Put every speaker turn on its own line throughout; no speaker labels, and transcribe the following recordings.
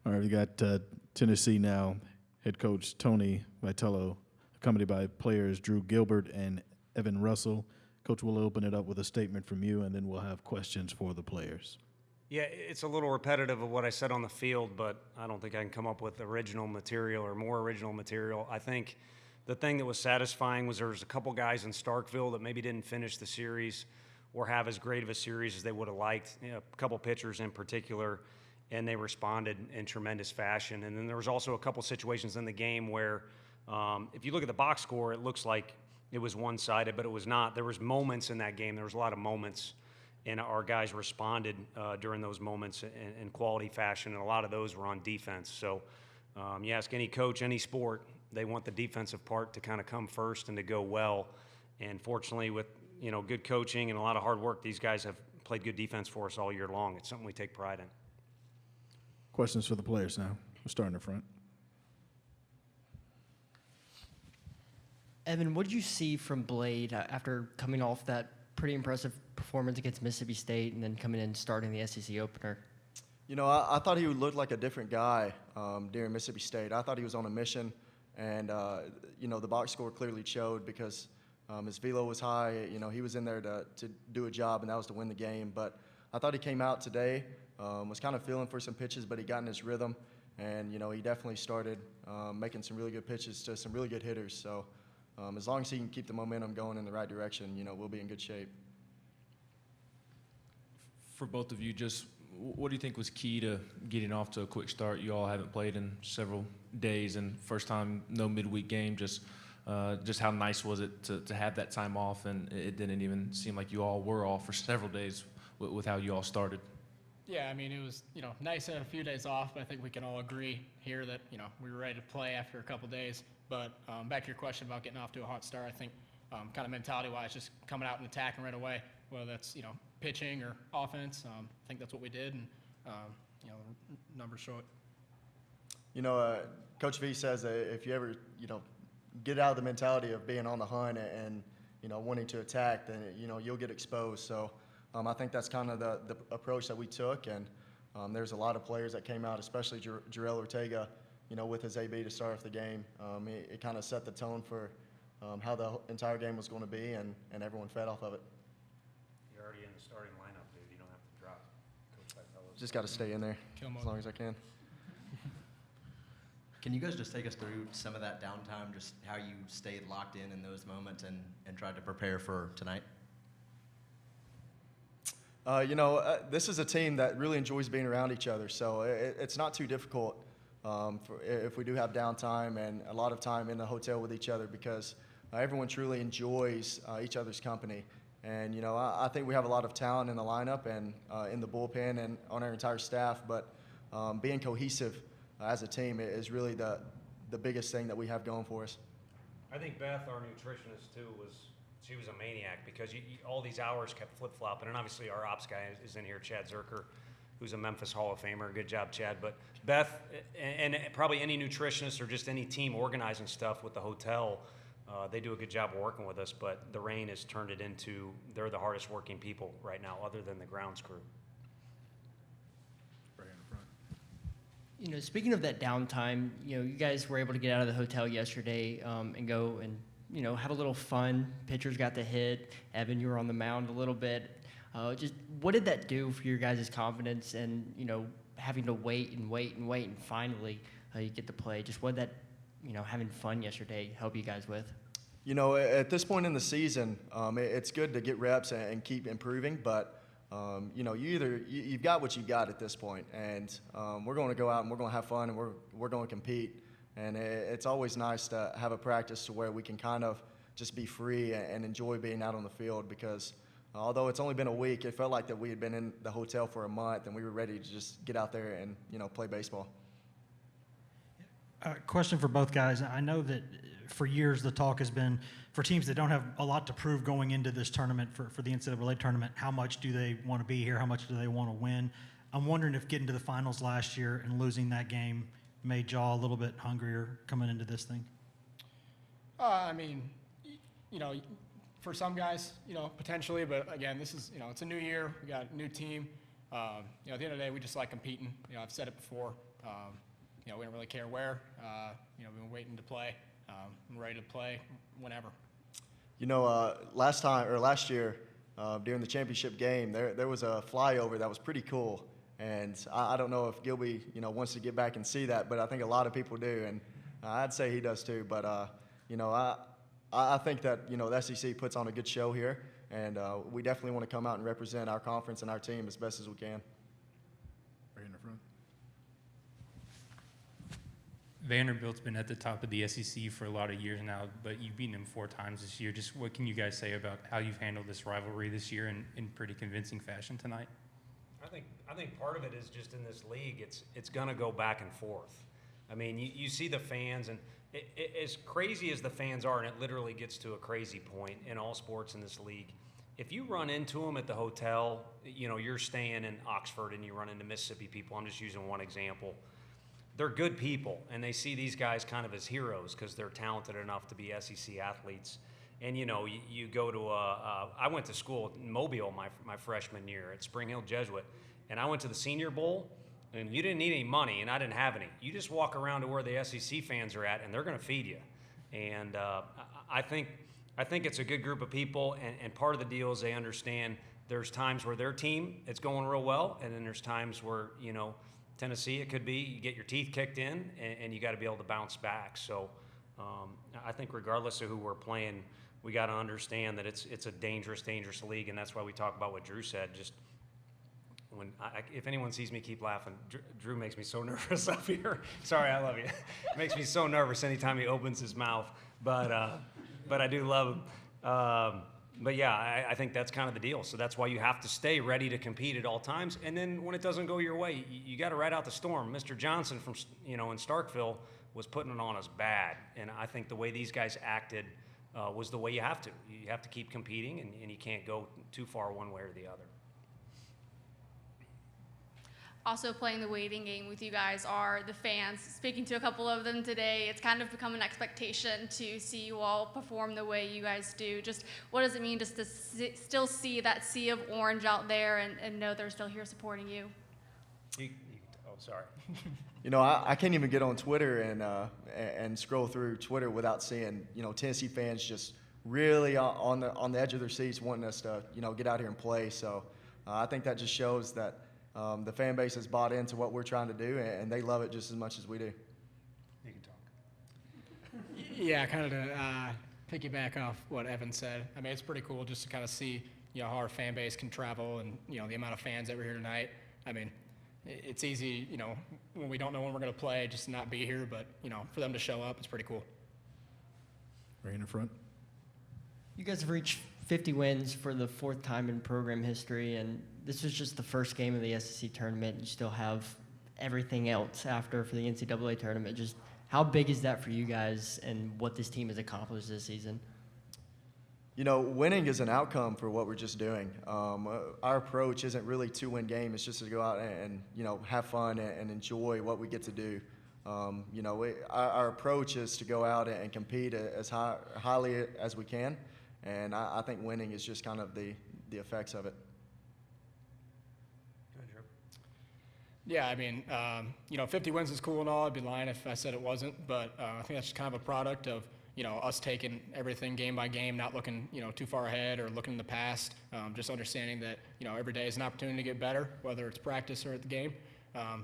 All right, we got Tennessee now. Head coach Tony Vitello, accompanied by players Drew Gilbert and Evan Russell. Coach, we'll open it up with a statement from you, and then we'll have questions for the players.
Yeah, it's a little repetitive of what I said on the field, but I don't think I can come up with original material or more original material. I think the thing that was satisfying was there was a couple guys in Starkville that maybe didn't finish the series or have as great of a series as they would have liked, a couple pitchers in particular, and they responded in tremendous fashion. And then there was also a couple situations in the game where if you look at the box score, it looks like it was one-sided, but it was not. There was moments in that game. There was a lot of moments, and our guys responded during those moments in quality fashion, and a lot of those were on defense. So you ask any coach, any sport, they want the defensive part to kind of come first and to go well. And fortunately, with good coaching and a lot of hard work, these guys have played good defense for us all year long. It's something we take pride in.
Questions for the players now. We'll start in the front.
Evan, what did you see from Blade after coming off that pretty impressive performance against Mississippi State and then coming in and starting the SEC opener?
I thought he would look like a different guy during Mississippi State. I thought he was on a mission, and the box score clearly showed because his velo was high. He was in there to do a job, and that was to win the game. But I thought he came out today, was kind of feeling for some pitches, but he got in his rhythm, and he definitely started making some really good pitches to some really good hitters. So as long as he can keep the momentum going in the right direction, we'll be in good shape.
For both of you, just what do you think was key to getting off to a quick start? You all haven't played in several days, and first time no midweek game. Just how nice was it to have that time off, and it didn't even seem like you all were off for several days with how you all started.
Yeah, I mean, it was, nice to have a few days off, but I think we can all agree here that, we were ready to play after a couple days. But back to your question about getting off to a hot start, I think kind of mentality-wise, just coming out and attacking right away, whether that's, pitching or offense. I think that's what we did, and, the numbers show it.
Coach V says that if you ever, get out of the mentality of being on the hunt and wanting to attack, then, you'll get exposed. So I think that's kind of the approach that we took, and there's a lot of players that came out, especially Jarrell Ortega, with his AB to start off the game. It kind of set the tone for how the entire game was going to be, and everyone fed off of it.
You're already in the starting lineup, dude. You don't have to drop. Coach Vitello's
Just got to stay in there as long as I can.
Can you guys just take us through some of that downtime, just how you stayed locked in those moments and tried to prepare for tonight?
This is a team that really enjoys being around each other, so it's not too difficult if we do have downtime and a lot of time in the hotel with each other because everyone truly enjoys each other's company. And, I think we have a lot of talent in the lineup and in the bullpen and on our entire staff, but being cohesive as a team is really the biggest thing that we have going for us.
I think Beth, our nutritionist, too, she was a maniac because all these hours kept flip-flopping. And obviously our ops guy is in here, Chad Zerker, who's a Memphis Hall of Famer. Good job, Chad. But Beth and probably any nutritionist or just any team organizing stuff with the hotel, they do a good job of working with us. But the rain has turned it into they're the hardest working people right now other than the grounds crew.
Right in the front.
Speaking of that downtime, you guys were able to get out of the hotel yesterday and go and have a little fun. Pitchers got to hit. Evan, you were on the mound a little bit. Just what did that do for your guys' confidence and, having to wait and finally you get to play? Just what did that, having fun yesterday help you guys with?
At this point in the season, it's good to get reps and keep improving, but, you've got what you got at this point, and we're going to go out and we're going to have fun and we're going to compete. And it's always nice to have a practice to where we can kind of just be free and enjoy being out on the field because although it's only been a week, it felt like that we had been in the hotel for a month and we were ready to just get out there and, play baseball.
Question for both guys. I know that for years the talk has been for teams that don't have a lot to prove going into this tournament for the NCAA tournament, how much do they want to be here? How much do they want to win? I'm wondering if getting to the finals last year and losing that game made y'all a little bit hungrier coming into this thing?
I mean, for some guys, potentially, but again, this is, it's a new year. We got a new team. At the end of the day, we just like competing. I've said it before. You know, we don't really care where. You know, we've been waiting to play. I'm ready to play whenever.
You know, last year, during the championship game, there was a flyover that was pretty cool. And I don't know if Gilby, you know, wants to get back and see that, but I think a lot of people do, and I'd say he does too. But you know, I think that, you know, the SEC puts on a good show here, and we definitely want to come out and represent our conference and our team as best as we can.
Right in the front.
Vanderbilt's been at the top of the SEC for a lot of years now, but you've beaten them 4 times this year. Just what can you guys say about how you've handled this rivalry this year in pretty convincing fashion tonight?
I think part of it is just in this league, it's going to go back and forth. I mean, you see the fans, and as crazy as the fans are, and it literally gets to a crazy point in all sports in this league, if you run into them at the hotel, you know, you're staying in Oxford and you run into Mississippi people, I'm just using one example, they're good people, and they see these guys kind of as heroes because they're talented enough to be SEC athletes. And, you know, you go to I went to school in Mobile my freshman year at Spring Hill Jesuit, and I went to the Senior Bowl, and you didn't need any money, and I didn't have any. You just walk around to where the SEC fans are at, and they're going to feed you. And I think it's a good group of people, and part of the deal is they understand there's times where their team, it's going real well, and then there's times where, you know, Tennessee, it could be you get your teeth kicked in, and you got to be able to bounce back. So I think regardless of who we're playing, we got to understand that it's a dangerous league, and that's why we talk about what Drew said. Just when if anyone sees me keep laughing, Drew makes me so nervous up here. Sorry, I love you. Makes me so nervous anytime he opens his mouth. But I do love him. But yeah, I think that's kind of the deal. So that's why you have to stay ready to compete at all times. And then when it doesn't go your way, you got to ride out the storm. Mr. Johnson from in Starkville was putting it on us bad, and I think the way these guys acted was the way you have to. You have to keep competing, and you can't go too far one way or the other.
Also playing the waiting game with you guys are the fans. Speaking to a couple of them today, it's kind of become an expectation to see you all perform the way you guys do. Just what does it mean just to still see that sea of orange out there and know they're still here supporting you?
Oh, sorry.
You know, I can't even get on Twitter and scroll through Twitter without seeing, you know, Tennessee fans just really on the edge of their seats wanting us to, you know, get out here and play. So I think that just shows that the fan base has bought into what we're trying to do, and they love it just as much as we do.
You can talk.
Yeah, kind of to piggyback off what Evan said. I mean, it's pretty cool just to kind of see, you know, how our fan base can travel and, you know, the amount of fans that were here tonight. I mean, it's easy, you know, when we don't know when we're going to play, just to not be here. But, you know, for them to show up, it's pretty cool.
Right in the front.
You guys have reached 50 wins for the 4th time in program history, and this was just the first game of the SEC tournament. You still have everything else after for the NCAA tournament. Just how big is that for you guys and what this team has accomplished this season?
You know, winning is an outcome for what we're just doing. Our approach isn't really to win game. It's just to go out and you know, have fun and enjoy what we get to do. You know, our approach is to go out and compete as highly as we can. And I think winning is just kind of the effects of it.
Yeah, I mean, you know, 50 wins is cool and all. I'd be lying if I said it wasn't. But I think that's just kind of a product of, you know, us taking everything game by game, not looking, you know, too far ahead or looking in the past. Just understanding that, you know, every day is an opportunity to get better, whether it's practice or at the game.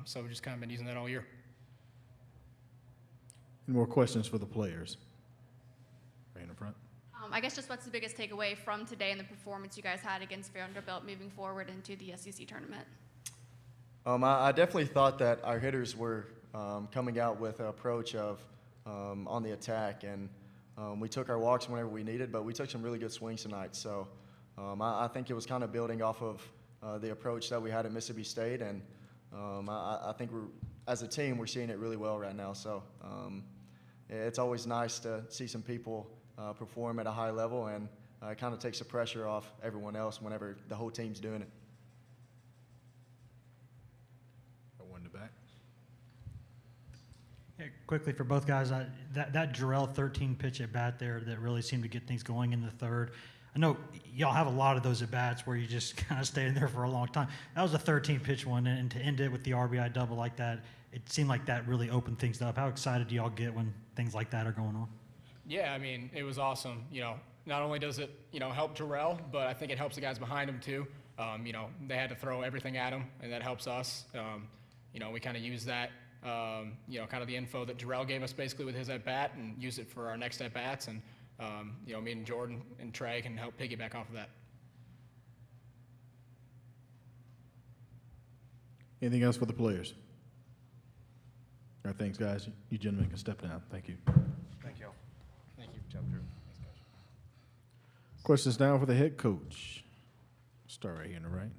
So we've just kind of been using that all year.
Any more questions for the players? Right in the front.
I guess just what's the biggest takeaway from today and the performance you guys had against Vanderbilt moving forward into the SEC tournament?
I definitely thought that our hitters were coming out with an approach of on the attack, and we took our walks whenever we needed, but we took some really good swings tonight. So I think it was kind of building off of the approach that we had at Mississippi State, and I think as a team, we're seeing it really well right now. So it's always nice to see some people perform at a high level, and it kind of takes the pressure off everyone else whenever the whole team's doing it.
One in the back.
Yeah, quickly for both guys, that Jarrell 13 pitch at bat there that really seemed to get things going in the third. I know y'all have a lot of those at bats where you just kind of stay in there for a long time. That was a 13 pitch one, and to end it with the RBI double like that, it seemed like that really opened things up. How excited do y'all get when things like that are going on?
Yeah, I mean, it was awesome. Not only does it, help Jarrell, but I think it helps the guys behind him too. They had to throw everything at him, and that helps us. We kind of use that, kind of the info that Jarrell gave us basically with his at-bat and use it for our next at-bats. And, me and Jordan and Trey can help piggyback off of that.
Anything else for the players? All right, thanks, guys. You gentlemen can step down. Thank you.
Thank you.
Thank you.
Questions now for the head coach. Start right here on the right.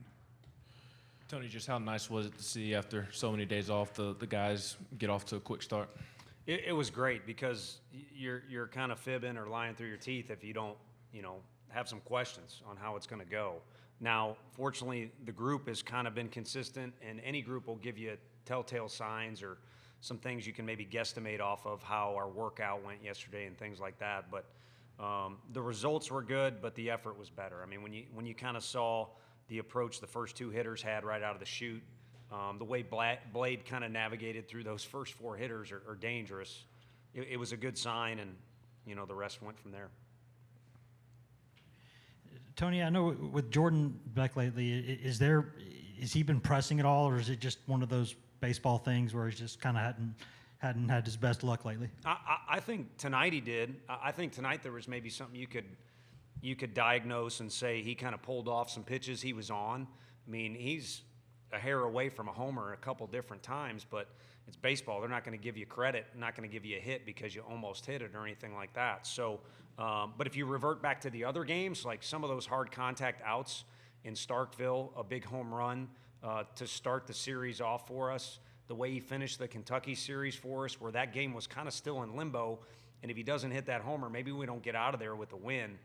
Tony, just how nice was it to see after so many days off the guys get off to a quick start?
It was great because you're kind of fibbing or lying through your teeth if you don't, have some questions on how it's going to go. Now, fortunately, the group has kind of been consistent, and any group will give you telltale signs or some things you can maybe guesstimate off of how our workout went yesterday and things like that. But the results were good, but the effort was better. I mean, when you kind of saw the approach the first two hitters had right out of the chute, the way Blade kind of navigated through those first four hitters are dangerous. It was a good sign, and the rest went from there.
Tony, I know with Jordan Beck lately, is he been pressing at all, or is it just one of those baseball things where he's just kind of hadn't had his best luck lately?
I think tonight he did. I think tonight there was maybe something you could diagnose and say he kind of pulled off some pitches he was on. I mean, he's a hair away from a homer a couple different times, but it's baseball. They're not going to give you credit, not going to give you a hit because you almost hit it or anything like that. So, but if you revert back to the other games, like some of those hard contact outs in Starkville, a big home run to start the series off for us, the way he finished the Kentucky series for us, where that game was kind of still in limbo, and if he doesn't hit that homer, maybe we don't get out of there with a win.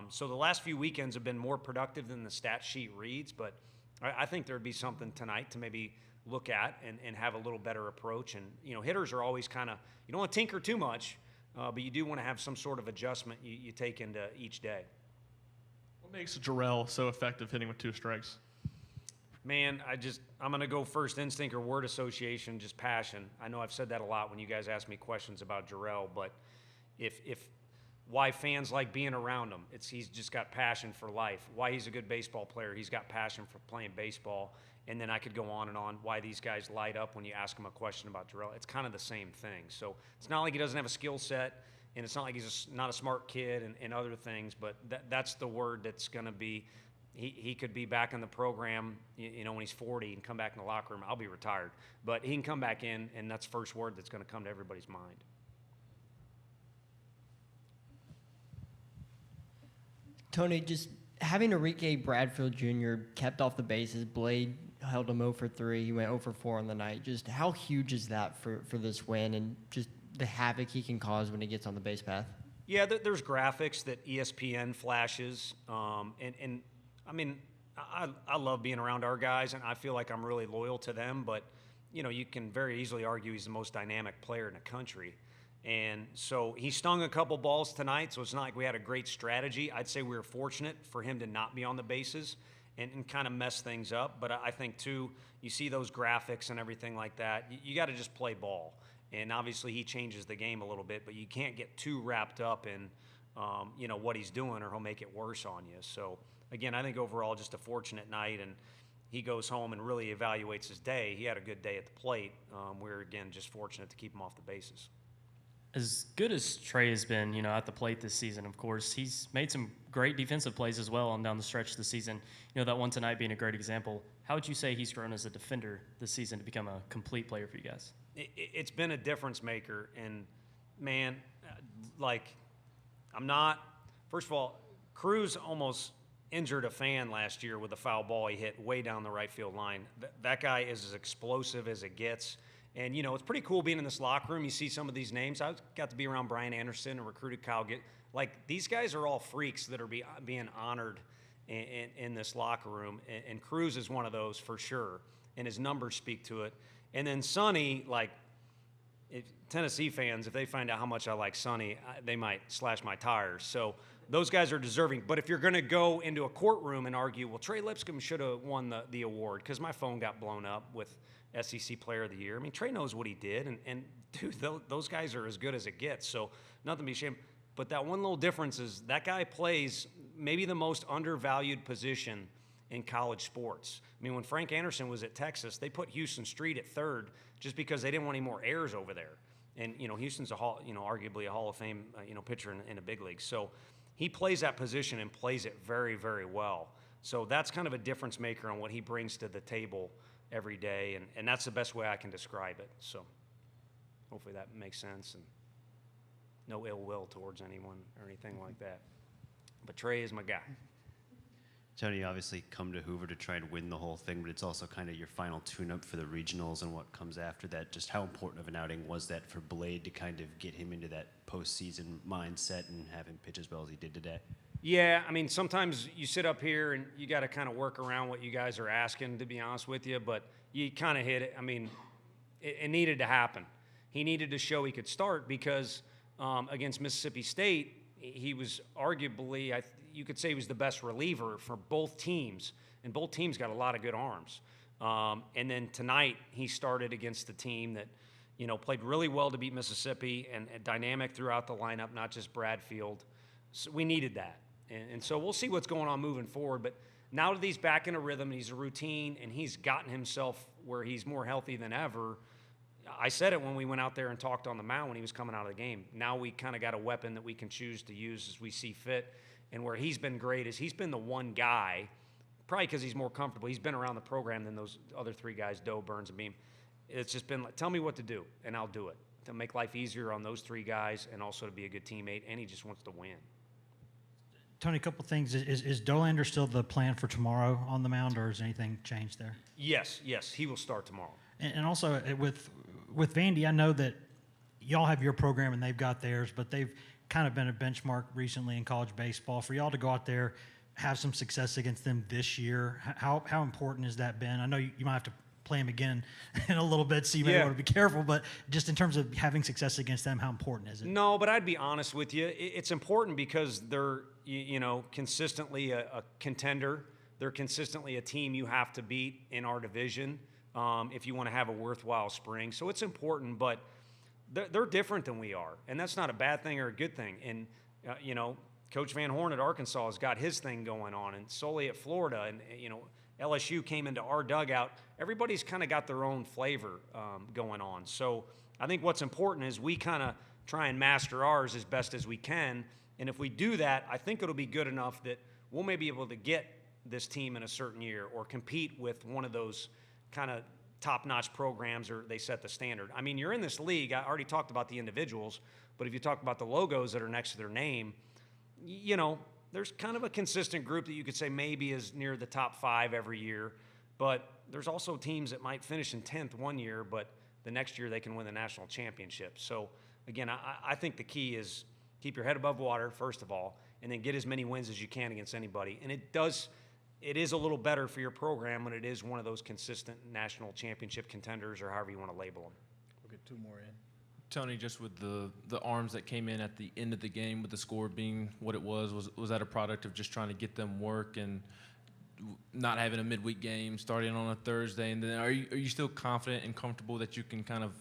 So the last few weekends have been more productive than the stat sheet reads, but I think there'd be something tonight to maybe look at and have a little better approach. And, hitters are always kind of, you don't want to tinker too much, but you do want to have some sort of adjustment you take into each day.
What makes Jarrell so effective hitting with two strikes?
Man, I'm going to go first instinct or word association, just passion. I know I've said that a lot when you guys ask me questions about Jarrell, but if why fans like being around him, he's just got passion for life. Why he's a good baseball player, he's got passion for playing baseball. And then I could go on and on why these guys light up when you ask them a question about Jarrell. It's kind of the same thing. So it's not like he doesn't have a skill set, and it's not like he's not a smart kid and other things, but that's the word that's going to be. He could be back in the program, when he's 40 and come back in the locker room. I'll be retired. But he can come back in, and that's the first word that's going to come to everybody's mind.
Tony, just having Enrique Bradfield Jr. kept off the bases, Blade held him 0 for 3. He went 0 for 4 on the night. Just how huge is that for this win and just the havoc he can cause when he gets on the base path?
Yeah, there's graphics that ESPN flashes. And I mean, I love being around our guys, and I feel like I'm really loyal to them. But, you can very easily argue he's the most dynamic player in the country. And so he stung a couple balls tonight, so it's not like we had a great strategy. I'd say we were fortunate for him to not be on the bases and kind of mess things up. But I think, too, you see those graphics and everything like that, you got to just play ball. And obviously he changes the game a little bit, but you can't get too wrapped up in, what he's doing or he'll make it worse on you. So, again, I think overall just a fortunate night, and he goes home and really evaluates his day. He had a good day at the plate. We're, again, just fortunate to keep him off the bases.
As good as Trey has been, at the plate this season, of course, he's made some great defensive plays as well on down the stretch this season. That one tonight being a great example. How would you say he's grown as a defender this season to become a complete player for you guys?
It's been a difference maker, and man, first of all, Cruz almost injured a fan last year with a foul ball he hit way down the right field line. That guy is as explosive as it gets. And, it's pretty cool being in this locker room. You see some of these names. I got to be around Brian Anderson and recruited Kyle. These guys are all freaks that are being honored in this locker room. And Cruz is one of those for sure. And his numbers speak to it. And then Sonny, Tennessee fans, if they find out how much I like Sonny, they might slash my tires. So those guys are deserving. But if you're going to go into a courtroom and argue, well, Trey Lipscomb should have won the award because my phone got blown up with SEC Player of the Year. I mean, Trey knows what he did, and dude, those guys are as good as it gets. So nothing to be ashamed. But that one little difference is that guy plays maybe the most undervalued position in college sports. I mean, when Frank Anderson was at Texas, they put Houston Street at third just because they didn't want any more errors over there. And, Houston's arguably a Hall of Fame, pitcher in the big leagues. So he plays that position and plays it very, very well. So that's kind of a difference maker on what he brings to the table every day. And that's the best way I can describe it. So hopefully that makes sense, and no ill will towards anyone or anything like that. But Trey is my guy.
Tony, you obviously come to Hoover to try and win the whole thing, but it's also kind of your final tune-up for the regionals and what comes after that. Just how important of an outing was that for Blade to kind of get him into that postseason mindset and have him pitch as well as he did today?
Yeah, I mean, sometimes you sit up here and you got to kind of work around what you guys are asking, to be honest with you, but you kind of hit it. I mean, it needed to happen. He needed to show he could start because against Mississippi State, he was arguably, you could say he was the best reliever for both teams, and both teams got a lot of good arms. And then tonight he started against the team that, played really well to beat Mississippi and dynamic throughout the lineup, not just Bradfield. So we needed that. And so we'll see what's going on moving forward. But now that he's back in a rhythm, he's a routine, and he's gotten himself where he's more healthy than ever. I said it when we went out there and talked on the mound when he was coming out of the game. Now we kind of got a weapon that we can choose to use as we see fit. And where he's been great is he's been the one guy, probably because he's more comfortable. He's been around the program than those other three guys, Doe, Burns, and Beam. It's just been like, tell me what to do, and I'll do it. To make life easier on those three guys and also to be a good teammate, and he just wants to win.
Tony, a couple things. Is Dolander still the plan for tomorrow on the mound, or has anything changed there?
Yes, he will start tomorrow.
And also with Vandy, I know that y'all have your program and they've got theirs, but they've kind of been a benchmark recently in college baseball. For y'all to go out there, have some success against them this year, how important has that been? I know you might have to play them again in a little bit, so you may want to be careful, but just in terms of having success against them, how important is it?
No, but I'd be honest with you. It's important because they're, consistently a contender. They're consistently a team you have to beat in our division if you want to have a worthwhile spring. So it's important, but they're different than we are, and that's not a bad thing or a good thing. And, Coach Van Horn at Arkansas has got his thing going on, and Sully at Florida, and, LSU came into our dugout. Everybody's kind of got their own flavor going on. So I think what's important is we kind of try and master ours as best as we can. And if we do that, I think it'll be good enough that we'll maybe be able to get this team in a certain year or compete with one of those kind of top-notch programs, or they set the standard. I mean, you're in this league. I already talked about the individuals, but if you talk about the logos that are next to their name, there's kind of a consistent group that you could say maybe is near the top 5 every year, but there's also teams that might finish in 10th one year, but the next year they can win the national championship. So, again, I think the key is keep your head above water, first of all, and then get as many wins as you can against anybody. And it is a little better for your program when it is one of those consistent national championship contenders, or however you want to label them.
We'll get 2 more in.
Tony, just with the arms that came in at the end of the game, with the score being what it was that a product of just trying to get them work and not having a midweek game starting on a Thursday? And then are you still confident and comfortable that you can kind of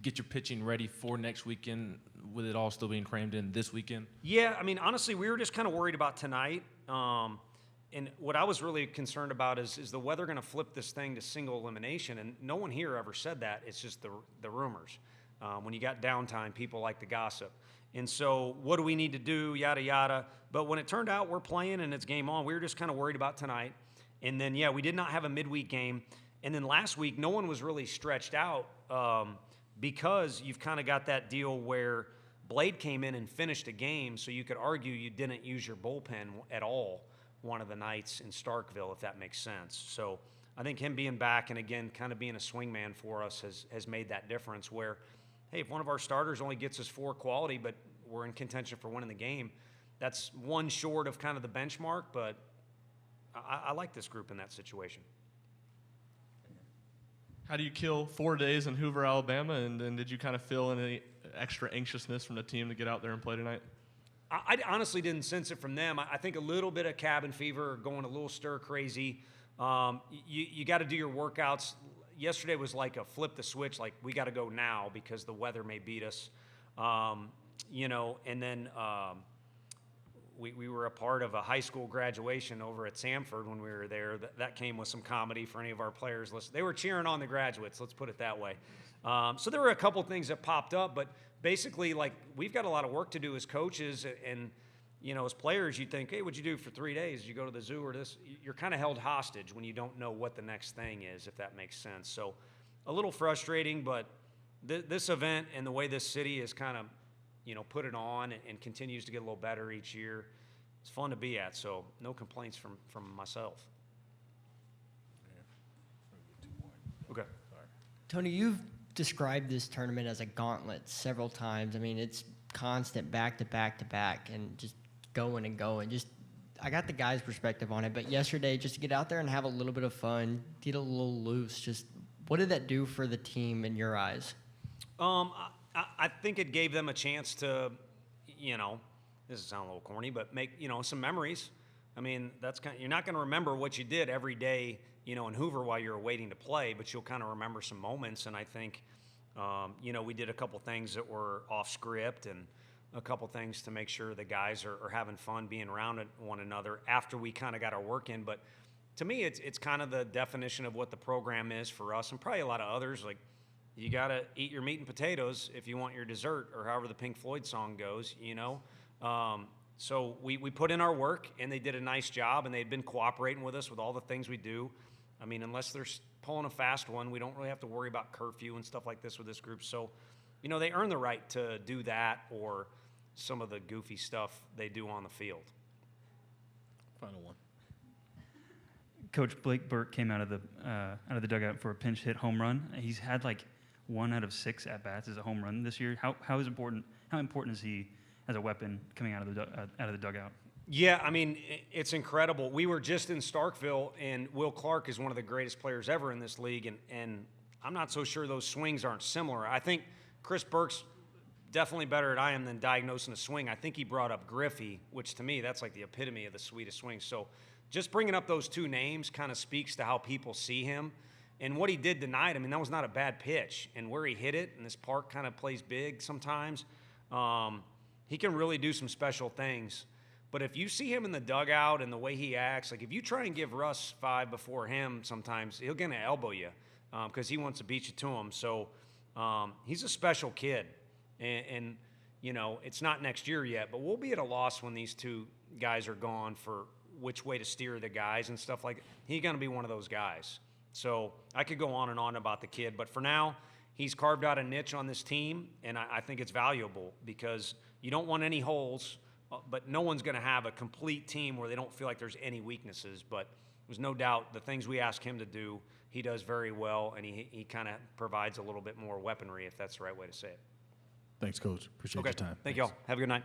get your pitching ready for next weekend with it all still being crammed in this weekend?
Yeah, I mean, honestly, we were just kind of worried about tonight. And what I was really concerned about is the weather going to flip this thing to single elimination? And no one here ever said that. It's just the rumors. When you got downtime, people like to gossip. And so what do we need to do, yada, yada. But when it turned out we're playing and it's game on, we were just kind of worried about tonight. And then, we did not have a midweek game. And then last week, no one was really stretched out because you've kind of got that deal where Blade came in and finished a game, so you could argue you didn't use your bullpen at all one of the nights in Starkville, if that makes sense. So I think him being back and, again, kind of being a swingman for us has made that difference where, hey, if one of our starters only gets us 4 quality, but we're in contention for winning the game, that's one short of kind of the benchmark, but I like this group in that situation.
How do you kill 4 days in Hoover, Alabama, and did you kind of feel any extra anxiousness from the team to get out there and play tonight?
I honestly didn't sense it from them. I think a little bit of cabin fever, going a little stir crazy. You got to do your workouts, yesterday was like a flip the switch, like we got to go now because the weather may beat us. And then we were a part of a high school graduation over at Samford when we were there. That came with some comedy for any of our players. They were cheering on the graduates, let's put it that way. So there were a couple things that popped up, but basically, like, we've got a lot of work to do as coaches, and as players, you think, hey, what'd you do for 3 days? Did you go to the zoo or this? You're kind of held hostage when you don't know what the next thing is, if that makes sense. So a little frustrating, but this event and the way this city has kind of, put it on and continues to get a little better each year, it's fun to be at. So no complaints from myself. Okay.
Tony, you've described this tournament as a gauntlet several times. I mean, it's constant back to back to back and just going and going. I got the guys' perspective on it, but yesterday, just to get out there and have a little bit of fun, get a little loose, just what did that do for the team in your eyes?
I think it gave them a chance to, this is sound a little corny, but make, some memories. I mean, you're not going to remember what you did every day, in Hoover while you're waiting to play, but you'll kind of remember some moments. And I think, we did a couple things that were off script and a couple things to make sure the guys are having fun being around one another after we kind of got our work in. But to me, it's kind of the definition of what the program is for us and probably a lot of others. Like, you got to eat your meat and potatoes if you want your dessert, or however the Pink Floyd song goes, So we put in our work, and they did a nice job, and they'd been cooperating with us with all the things we do. I mean, unless they're pulling a fast one, we don't really have to worry about curfew and stuff like this with this group. So, they earn the right to do that or some of the goofy stuff they do on the field.
Final one.
Coach Blake Burke came out of the dugout for a pinch hit home run. He's had like 1 out of 6 at bats as a home run this year. How important is he as a weapon coming out of the dugout?
Yeah, I mean, it's incredible. We were just in Starkville, and Will Clark is one of the greatest players ever in this league, and I'm not so sure those swings aren't similar. I think Chris Burke's definitely better than I am than diagnosing a swing. I think he brought up Griffey, which to me, that's like the epitome of the sweetest swing. So just bringing up those two names kind of speaks to how people see him. And what he did tonight, I mean, that was not a bad pitch. And where he hit it, and this park kind of plays big sometimes, he can really do some special things. But if you see him in the dugout and the way he acts, like if you try and give Russ 5 before him, sometimes he'll get to elbow you because he wants to beat you to him. So he's a special kid. And, it's not next year yet, but we'll be at a loss when these two guys are gone for which way to steer the guys and stuff like that. He's going to be one of those guys. So I could go on and on about the kid, but for now, he's carved out a niche on this team, and I think it's valuable because you don't want any holes, but no one's going to have a complete team where they don't feel like there's any weaknesses. But there's no doubt the things we ask him to do, he does very well, and he kind of provides a little bit more weaponry, if that's the right way to say it.
Thanks, Coach. Appreciate your time.
Thank you all. Have a good night.